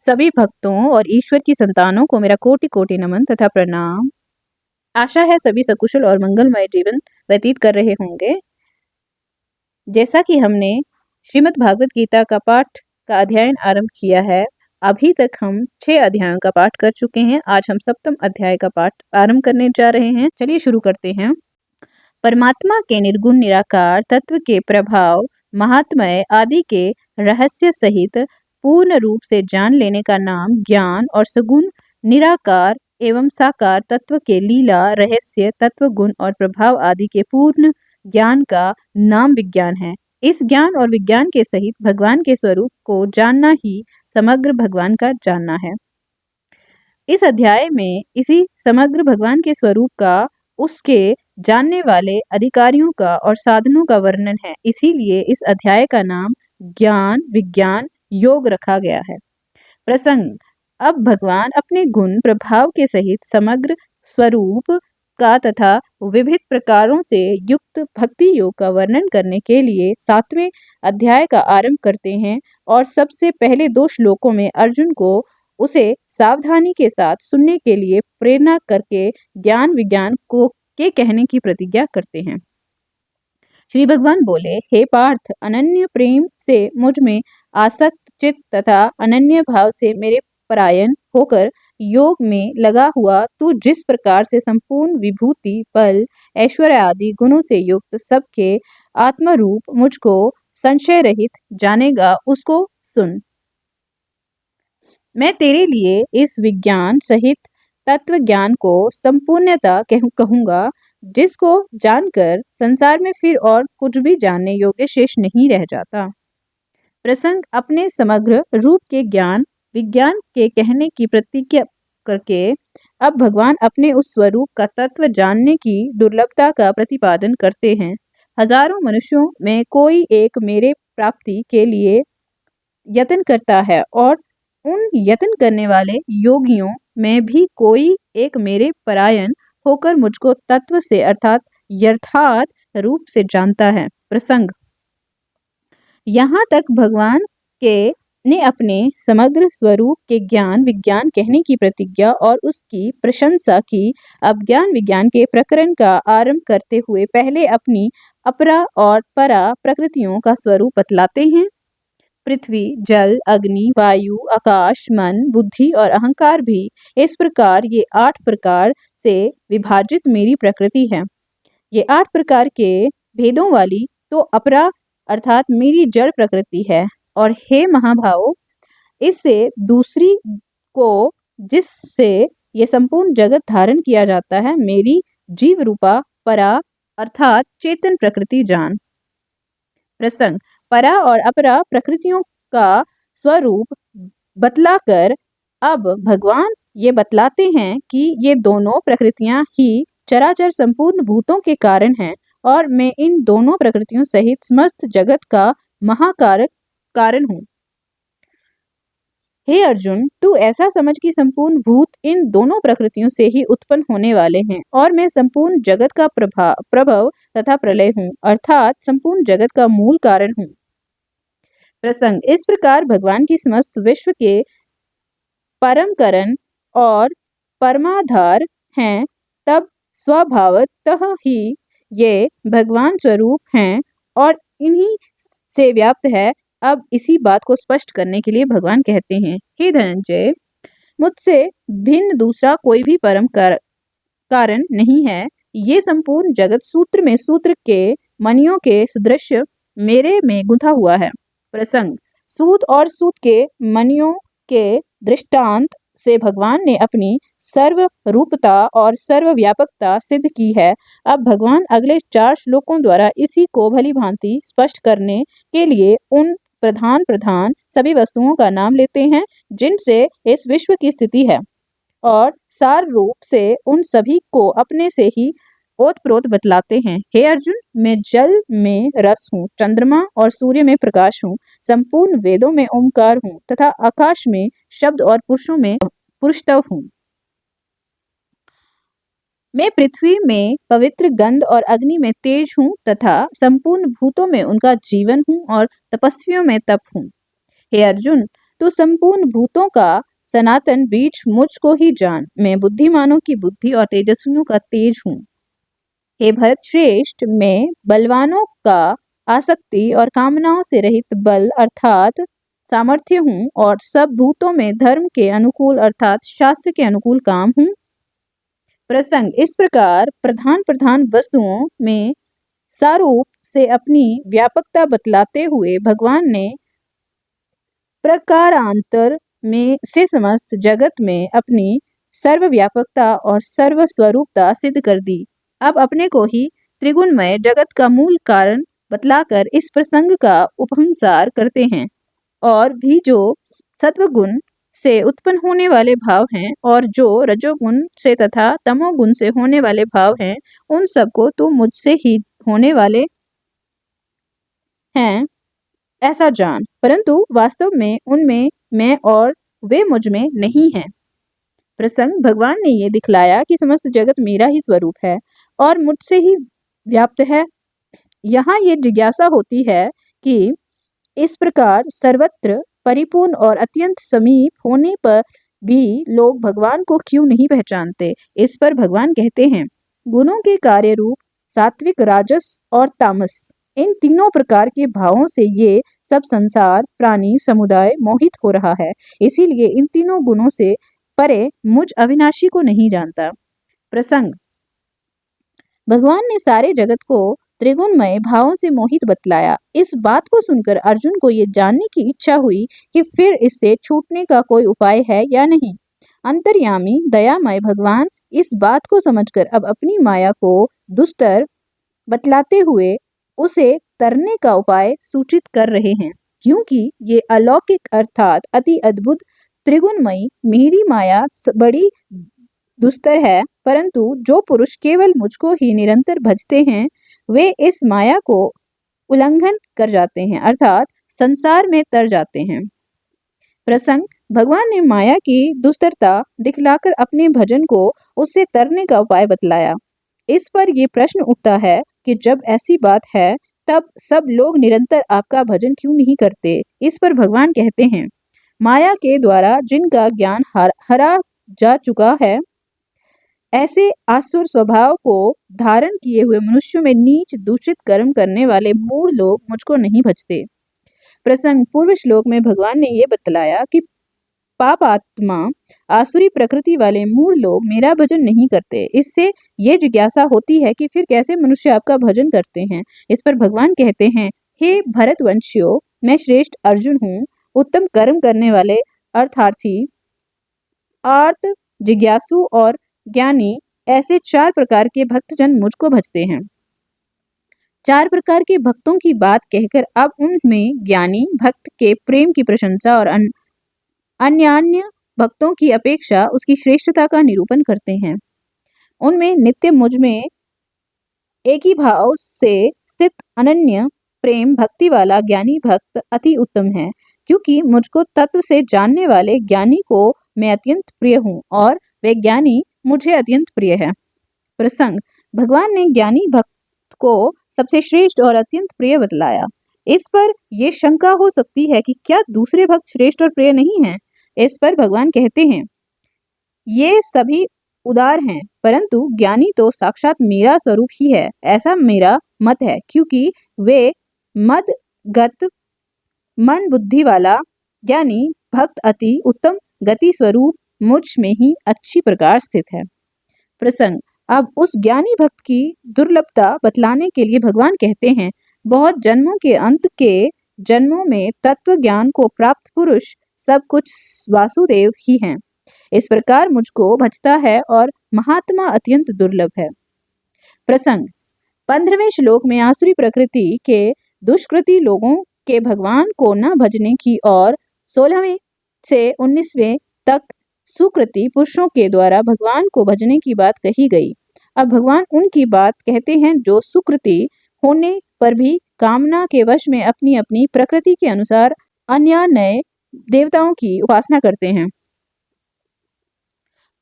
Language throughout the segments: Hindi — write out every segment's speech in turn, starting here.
सभी भक्तों और ईश्वर की संतानों को मेरा कोटि कोटि नमन तथा प्रणाम। आशा है सभी सकुशल और मंगलमय जीवन व्यतीत कर रहे होंगे। जैसा कि हमने श्रीमद् भागवत गीता का पाठ का अध्ययन आरंभ किया है, अभी तक हम 6 अध्यायों का पाठ कर चुके हैं। आज हम 7वें अध्याय का पाठ आरंभ करने जा रहे हैं। चलिए शुरू करते हैं। परमात्मा के निर्गुण निराकार तत्व के प्रभाव, महात्मय आदि के रहस्य सहित पूर्ण रूप से जान लेने का नाम ज्ञान और सगुण निराकार एवं साकार तत्व के लीला रहस्य तत्व गुण और प्रभाव आदि के पूर्ण ज्ञान का नाम विज्ञान है। इस ज्ञान और विज्ञान के सहित भगवान के स्वरूप को जानना ही समग्र भगवान का जानना है। इस अध्याय में इसी समग्र भगवान के स्वरूप का, उसके जानने वाले अधिकारियों का और साधनों का वर्णन है। इसीलिए इस अध्याय का नाम ज्ञान विज्ञान योग रखा गया है। प्रसंग: अब भगवान अपने गुण प्रभाव के सहित समग्र स्वरूप का तथा विविध प्रकारों से युक्त भक्ति योग का वर्णन करने के लिए 7वें अध्याय का आरंभ करते हैं और सबसे पहले 2 श्लोकों में अर्जुन को उसे सावधानी के साथ सुनने के लिए प्रेरणा करके ज्ञान विज्ञान को के कहने की प्रतिज्ञा करते हैं। श्री भगवान बोले, हे पार्थ, अनन्य प्रेम से मुझ में आसक्त चित्त तथा अनन्य भाव से मेरे परायण होकर योग में लगा हुआ तू जिस प्रकार से संपूर्ण विभूति बल ऐश्वर्य आदि गुणों से युक्त सबके आत्मरूप मुझको संशय रहित जानेगा, उसको सुन। मैं तेरे लिए इस विज्ञान सहित तत्व ज्ञान को संपूर्णता कहूंगा, जिसको जानकर संसार में फिर और कुछ भी जानने योग्य शेष नहीं रह जाता। प्रसंग: अपने समग्र रूप के ज्ञान विज्ञान के कहने की प्रतिज्ञा करके अब भगवान अपने उस स्वरूप का तत्व जानने की दुर्लभता का प्रतिपादन करते हैं। हजारों मनुष्यों में कोई एक मेरे प्राप्ति के लिए यत्न करता है और उन यत्न करने वाले योगियों में भी कोई एक मेरे परायण होकर मुझको तत्व से अर्थात यथार्थ रूप से जानता है। प्रसंग: यहाँ तक भगवान के ने अपने समग्र स्वरूप के ज्ञान विज्ञान कहने की प्रतिज्ञा और उसकी प्रशंसा की। अब ज्ञान विज्ञान के प्रकरण का आरंभ करते हुए पहले अपनी अपरा और परा प्रकृतियों का स्वरूप बतलाते हैं। पृथ्वी, जल, अग्नि, वायु, आकाश, मन, बुद्धि और अहंकार भी इस प्रकार ये 8 प्रकार से विभाजित मेरी प्रकृति है। ये 8 प्रकार के भेदों वाली तो अपरा अर्थात मेरी जड़ प्रकृति है। और हे महाभाव, इससे दूसरी को जिससे ये संपूर्ण जगत धारण किया जाता है, मेरी जीव रूपा परा अर्थात चेतन प्रकृति जान। प्रसंग: परा और अपरा प्रकृतियों का स्वरूप बतलाकर अब भगवान ये बतलाते हैं कि ये दोनों प्रकृतियां ही चराचर संपूर्ण भूतों के कारण हैं और मैं इन दोनों प्रकृतियों सहित समस्त जगत का महाकारक कारण हूँ। हे अर्जुन, तू ऐसा समझ कि संपूर्ण भूत इन दोनों प्रकृतियों से ही उत्पन्न होने वाले हैं और मैं संपूर्ण जगत का प्रभव तथा प्रलय हूँ अर्थात संपूर्ण जगत का मूल कारण हूँ। प्रसंग: इस प्रकार भगवान की समस्त विश्व के परम कारण और परमाधार हैं, तब स्वभावतः ही ये भगवान स्वरूप हैं और इन्हीं से व्याप्त है। अब इसी बात को स्पष्ट करने के लिए भगवान कहते हैं, हे धनंजय, मुझसे भिन्न दूसरा कोई भी परम कारण नहीं है। ये संपूर्ण जगत सूत्र में सूत्र के मणियों के सदृश मेरे में गुंथा हुआ है। प्रसंग: सूत और सूत के मणियों के दृष्टांत से भगवान ने अपनी सर्वरूपता और सर्वव्यापकता सिद्ध की है। अब भगवान अगले 4 श्लोकों द्वारा इसी को भली भांति स्पष्ट करने के लिए उन प्रधान सभी वस्तुओं का नाम लेते हैं जिनसे इस विश्व की स्थिति है और सार रूप से उन सभी को अपने से ही ओतप्रोत बतलाते हैं। हे अर्जुन, मैं जल में रस हूँ, चंद्रमा और सूर्य में प्रकाश हूँ, संपूर्ण वेदों में ओंकार हूँ तथा आकाश में शब्द और पुरुषों में पुरुषत्व हूँ। मैं पृथ्वी में पवित्र गंध और अग्नि में तेज हूँ तथा संपूर्ण भूतों में उनका जीवन हूँ और तपस्वियों में तप हूँ। हे अर्जुन, तो संपूर्ण भूतों का सनातन बीज मुझको ही जान। मैं बुद्धिमानों की बुद्धि और तेजस्वियों का तेज हूँ। हे भरत श्रेष्ठ, मैं बलवानों का आसक्ति और कामनाओं से रहित बल अर्थात सामर्थ्य हूँ और सब भूतों में धर्म के अनुकूल अर्थात शास्त्र के अनुकूल काम हूँ। प्रसंग, इस प्रकार प्रधान प्रधान वस्तुओं में सारूप से अपनी व्यापकता बतलाते हुए भगवान ने प्रकारांतर में से समस्त जगत में अपनी सर्वव्यापकता और सर्वस्वरूपता सिद्ध कर दी। अब अपने को ही त्रिगुणमय जगत का मूल कारण बतलाकर इस प्रसंग का उपसंहार करते हैं। और भी जो सत्वगुण से उत्पन्न होने वाले भाव हैं और जो रजोगुण से तथा तमोगुण से होने वाले भाव हैं, उन सबको तो मुझसे ही होने वाले हैं ऐसा जान, परंतु वास्तव में उनमें मैं और वे मुझ में नहीं हैं। प्रसंग, भगवान ने ये दिखलाया कि समस्त जगत मेरा ही स्वरूप है और मुझसे ही व्याप्त है। यहाँ ये जिज्ञासा होती है कि इस प्रकार सर्वत्र परिपूर्ण और अत्यंत समीप होने पर भी लोग भगवान को क्यों नहीं पहचानते। इस पर भगवान कहते हैं, गुणों के कार्य रूप सात्विक, राजस और तामस, इन तीनों प्रकार के भावों से ये सब संसार प्राणी समुदाय मोहित हो रहा है। इसीलिए इन तीनों गुणों से परे मुझ अविनाशी को नहीं जानता। प्रसंग, भगवान ने सारे जगत को त्रिगुणमय भावों से मोहित बतलाया। इस बात को सुनकर अर्जुन को ये जानने की इच्छा हुई कि फिर इससे छूटने का कोई उपाय है या नहीं। अंतर्यामी दयामय भगवान इस बात को समझकर अब अपनी माया को दुस्तर बतलाते हुए उसे तरने का उपाय सूचित कर रहे हैं, क्योंकि ये अलौकिक अर्थात अति अद्भुत त्रिगुणमयी मेरी माया बड़ी दुस्तर है, परंतु जो पुरुष केवल मुझको ही निरंतर भजते हैं वे इस माया को उल्लंघन कर जाते हैं अर्थात संसार में तर जाते हैं। प्रसंग, भगवान ने माया की दुस्तरता दिखलाकर अपने भजन को उससे तरने का उपाय बतलाया। इस पर यह प्रश्न उठता है कि जब ऐसी बात है तब सब लोग निरंतर आपका भजन क्यों नहीं करते। इस पर भगवान कहते हैं, माया के द्वारा जिनका ज्ञान हरा जा चुका है, ऐसे आसुर स्वभाव को धारण किए हुए मनुष्यों में नीच दूषित कर्म करने वाले मूढ़ लोग मुझको नहीं भजते। प्रसंग, पूर्व श्लोक में भगवान ने ये बतलाया कि पापात्मा आसुरी प्रकृति वाले मूढ़ लोग मेरा भजन नहीं करते। इससे ये जिज्ञासा होती है कि फिर कैसे मनुष्य आपका भजन करते हैं। इस पर भगवान कहते हैं, हे भरतवंशियों, मैं श्रेष्ठ अर्जुन हूँ। उत्तम कर्म करने वाले अर्थार्थी, आर्त, जिज्ञासु और ज्ञानी, ऐसे 4 प्रकार के भक्तजन मुझको भजते हैं। 4 प्रकार के भक्तों की बात कहकर अब उनमें ज्ञानी भक्त के प्रेम की प्रशंसा और अन्य भक्तों की अपेक्षा उसकी श्रेष्ठता का निरूपण करते हैं। उनमें नित्य मुझ में एक ही भाव से स्थित अनन्य प्रेम भक्ति वाला ज्ञानी भक्त अति उत्तम है, क्योंकि मुझको तत्व से जानने वाले ज्ञानी को मैं अत्यंत प्रिय हूँ और वे ज्ञानी मुझे अत्यंत प्रिय है। प्रसंग, भगवान ने ज्ञानी भक्त को सबसे श्रेष्ठ और अत्यंत प्रिय बतलाया। इस पर यह शंका हो सकती है कि क्या दूसरे भक्त श्रेष्ठ और प्रिय नहीं हैं। इस पर भगवान कहते हैं, ये सभी उदार हैं, परंतु ज्ञानी तो साक्षात मेरा स्वरूप ही है, ऐसा मेरा मत है, क्योंकि वे मदगत मन बुद्धि वाला ज्ञानी भक्त अति उत्तम गति स्वरूप मुझ में ही अच्छी प्रकार स्थित है। प्रसंग, अब उस ज्ञानी भक्त की दुर्लभता बतलाने के लिए भगवान कहते हैं, बहुत जन्मों के अंत के जन्मों में तत्व ज्ञान को प्राप्त पुरुष सब कुछ वासुदेव ही हैं। इस प्रकार मुझको भजता है और महात्मा अत्यंत दुर्लभ है। प्रसंग, 15वें श्लोक में आसुरी प्रकृति के दुष्कृति लोगों के भगवान को न भजने की और 16वें से 19वें तक सुकृति पुरुषों के द्वारा भगवान को भजने की बात कही गई। अब भगवान उनकी बात कहते हैं जो सुकृति होने पर भी कामना के वश में अपनी अपनी प्रकृति के अनुसार अन्य नए देवताओं की उपासना करते हैं।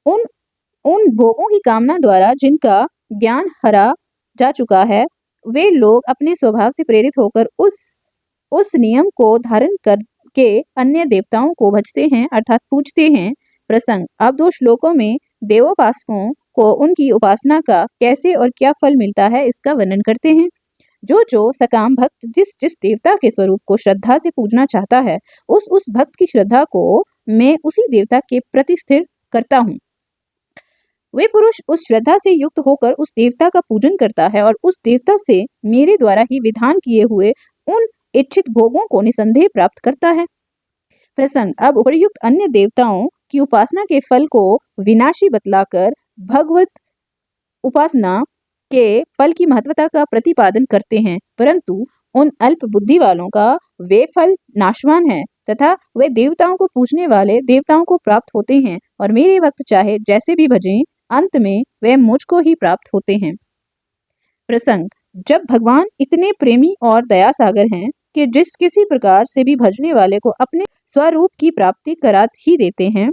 उन भोगों की कामना द्वारा जिनका ज्ञान हरा जा चुका है, वे लोग अपने स्वभाव से प्रेरित होकर उस नियम को धारण के अन्य देवताओं को भजते हैं अर्थात पूजते हैं। प्रसंग अब 2 श्लोकों में देवोपासकों को उनकी उपासना का कैसे और क्या फल मिलता है इसका वर्णन करते हैं। जो सकाम भक्त जिस जिस देवता के स्वरूप को श्रद्धा से पूजना चाहता है, उस भक्त की श्रद्धा को मैं उसी देवता के प्रति स्थिर करता हूँ। वे पुरुष उस श्रद्धा से युक्त होकर उस देवता का पूजन करता है और उस देवता से मेरे द्वारा ही विधान किए हुए उन इच्छित भोगों को निसंदेह प्राप्त करता है। प्रसंग अब उपर्युक्त अन्य देवताओं की उपासना के फल को विनाशी बतलाकर भगवत उपासना के फल की महत्वता का प्रतिपादन करते हैं, परंतु उन अल्प बुद्धि वालों का वे फल नाशवान है तथा वे देवताओं को पूजने वाले देवताओं को प्राप्त होते हैं और मेरे भक्त चाहे जैसे भी भजें अंत में वे मुझको ही प्राप्त होते हैं। प्रसंग जब भगवान इतने प्रेमी और दया सागर हैं कि जिस किसी प्रकार से भी भजने वाले को अपने स्वरूप की प्राप्ति करा ही देते हैं,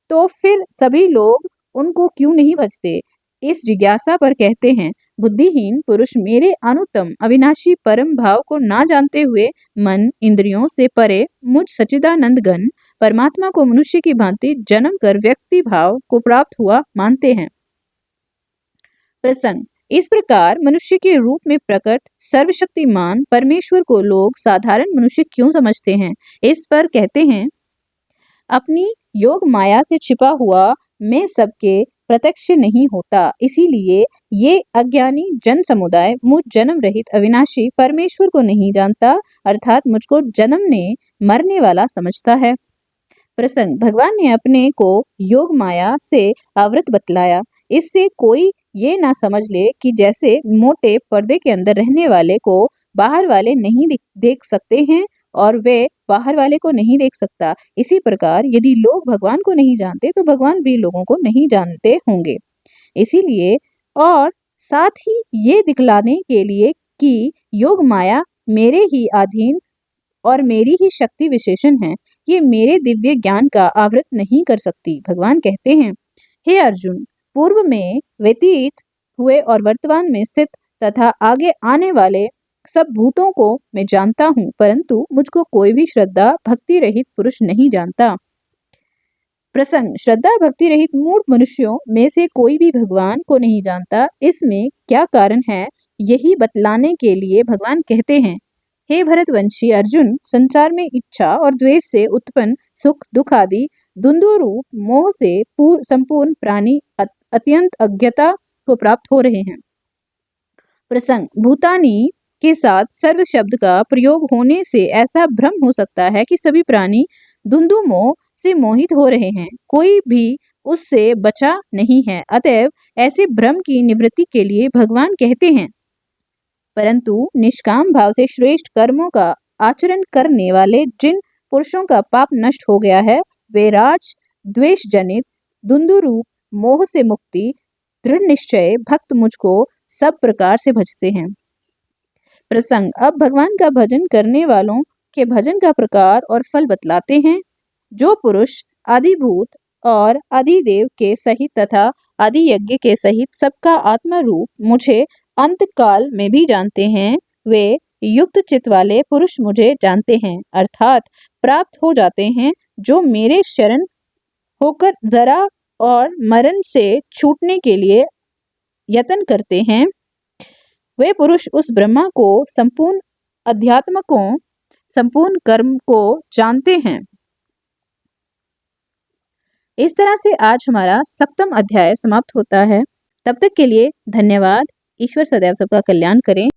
तो फिर सभी लोग उनको क्यों नहीं भजते? इस जिज्ञासा पर कहते हैं, बुद्धिहीन पुरुष मेरे अनुत्तम अविनाशी परम भाव को ना जानते हुए मन इंद्रियों से परे मुझ सच्चिदानंद घन परमात्मा को मनुष्य की भांति जन्म कर व्यक्ति भाव को प्राप्त हुआ मानते हैं। प्रसंग इस प्रकार मनुष्य के रूप में प्रकट सर्वशक्तिमान परमेश्वर को लोग साधारण मनुष्य क्यों समझते हैं? इस पर कहते हैं, अपनी योग माया से छिपा हुआ मैं सबके प्रत्यक्ष नहीं होता, इसीलिए ये अज्ञानी जन समुदाय मुझ जन्म रहित अविनाशी परमेश्वर को नहीं जानता अर्थात मुझको जन्मने मरने वाला समझता है। प्रसंग भगवान ने अपने को योग माया से आवृत बतलाया। इससे कोई ये ना समझ ले कि जैसे मोटे पर्दे के अंदर रहने वाले को बाहर वाले नहीं देख सकते हैं और वे बाहर वाले को नहीं देख सकता, इसी प्रकार यदि लोग भगवान को नहीं जानते तो भगवान भी लोगों को नहीं जानते होंगे। इसीलिए और साथ ही ये दिखलाने के लिए कि योग माया मेरे ही अधीन और मेरी ही शक्ति विशेषण है, ये मेरे दिव्य ज्ञान का आवृत नहीं कर सकती। भगवान कहते हैं, हे अर्जुन, पूर्व में व्यतीत हुए और वर्तमान में स्थित तथा आगे आने वाले सब भूतों को मैं जानता हूँ, परंतु मुझको कोई भी श्रद्धा भक्ति रहित पुरुष नहीं जानता। प्रसंग श्रद्धा भक्ति रहित मूढ़ मनुष्यों में से कोई भी भगवान को नहीं जानता, इसमें क्या कारण है यही बतलाने के लिए भगवान कहते हैं, हे भरतवंशी अर्जुन, संसार में इच्छा और द्वेष से उत्पन्न सुख दुख आदि द्वंद्व रूप मोह से संपूर्ण प्राणी अत्यंत अज्ञता को प्राप्त हो रहे हैं। प्रसंग भूतानी के साथ सर्व शब्द का प्रयोग होने से ऐसा भ्रम हो सकता है कि सभी प्राणी द्वंद्व मोह से मोहित हो रहे हैं, कोई भी उससे बचा नहीं है। अतएव ऐसे भ्रम की निवृत्ति के लिए भगवान कहते हैं, परंतु निष्काम भाव से श्रेष्ठ कर्मों का आचरण करने वाले जिन पुरुषों का पाप नष्ट हो गया है, वे राज द्वेष जनित द्वंद्व रूप मोह से मुक्ति दृढ़ निश्चय भक्त मुझको सब प्रकार से भजते हैं। प्रसंग अब भगवान का भजन करने वालों के भजन का प्रकार और फल बतलाते हैं। जो पुरुष आदिभूत और आदिदेव के सहित तथा आदि यज्ञ के सहित सबका आत्मा रूप मुझे अंत काल में भी जानते हैं, वे युक्त चित्त वाले पुरुष मुझे जानते हैं अर्थात प्राप्त हो जाते हैं। जो मेरे शरण होकर जरा और मरण से छूटने के लिए यत्न करते हैं, वे पुरुष उस ब्रह्मा को संपूर्ण अध्यात्म को संपूर्ण कर्म को जानते हैं। इस तरह से आज हमारा 7वां अध्याय समाप्त होता है। तब तक के लिए धन्यवाद। ईश्वर सदैव सबका कल्याण करें।